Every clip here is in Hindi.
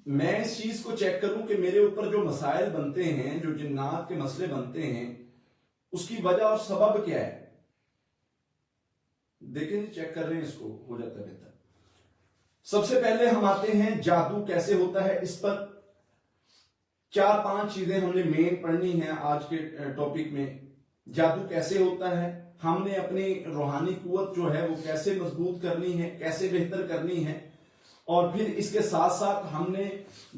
मैं इस चीज को चेक करूं कि मेरे ऊपर जो मसाइल बनते हैं, जो जिन्नात के मसले बनते हैं, उसकी वजह और सबब क्या है। देखें जी, चेक कर रहे हैं, इसको हो जाता है बेहतर। सबसे पहले हम आते हैं जादू कैसे होता है। इस पर 4-5 चीजें हमने मेन पढ़नी है आज के टॉपिक में। जादू कैसे होता है, हमने अपनी रूहानी कुव्वत जो है वो कैसे मजबूत करनी है, कैसे बेहतर करनी है, और फिर इसके साथ साथ हमने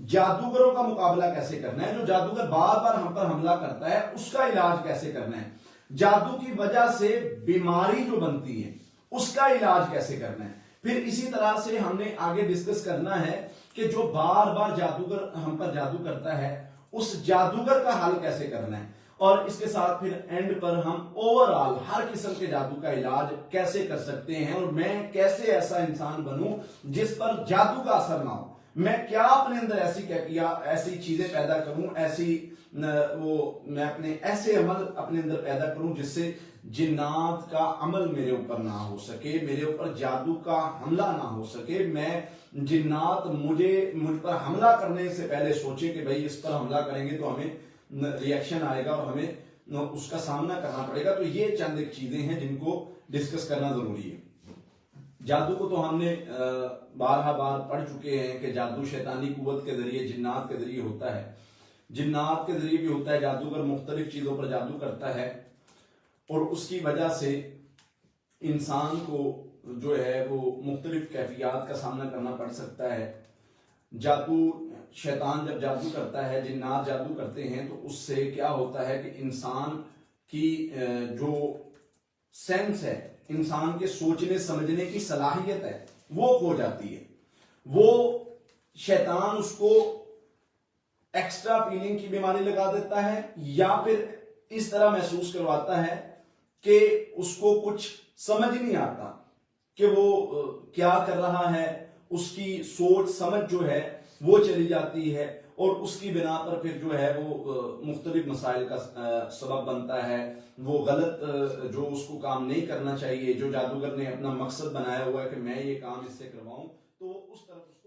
जादूगरों का मुकाबला कैसे करना है। जो जादूगर बार बार हम पर हमला करता है उसका इलाज कैसे करना है। जादू की वजह से बीमारी जो बनती है उसका इलाज कैसे करना है। फिर इसी तरह से हमने आगे डिस्कस करना है कि जो बार बार जादूगर हम पर जादू करता है उस जादूगर का हल कैसे करना है। और इसके साथ फिर एंड पर हम ओवरऑल हर किस्म के जादू का इलाज कैसे कर सकते हैं, और मैं कैसे ऐसा इंसान बनूं जिस पर जादू का असर ना हो। मैं क्या अपने अंदर ऐसी चीजें पैदा करूं, मैं अपने ऐसे अमल अपने अंदर पैदा करूं जिससे जिन्नात का अमल मेरे ऊपर ना हो सके, मेरे ऊपर जादू का हमला ना हो सके। मैं जिन्नात मुझ पर हमला करने से पहले सोचे कि भाई इस पर हमला करेंगे तो हमें रिएक्शन आएगा और हमें उसका सामना करना पड़ेगा। तो ये चंद एक चीजें हैं जिनको डिस्कस करना जरूरी है। जादू को तो हमने बारहा बार पढ़ चुके हैं कि जादू शैतानी कुव्वत के जरिए, जिन्नात के जरिए होता है। जिन्नात के जरिए भी होता है। जादूगर मुख्तलिफ चीजों पर जादू करता है और उसकी वजह से इंसान को जो है वो मुख्तलिफ कैफियत का सामना करना पड़ सकता है। शैतान जब जादू करता है, जिन्नात जादू करते हैं, तो उससे क्या होता है कि इंसान की जो सेंस है, इंसान के सोचने समझने की सलाहियत है, वो खो जाती है। वो शैतान उसको एक्स्ट्रा फीलिंग की बीमारी लगा देता है, या फिर इस तरह महसूस करवाता है कि उसको कुछ समझ नहीं आता कि वो क्या कर रहा है। उसकी सोच समझ जो है वो चली जाती है और उसकी बिना पर फिर जो है वो मुख्तलिफ मसाइल का सबब बनता है। वो गलत जो उसको काम नहीं करना चाहिए, जो जादूगर ने अपना मकसद बनाया हुआ है कि मैं ये काम इससे करवाऊं, तो उस तरफ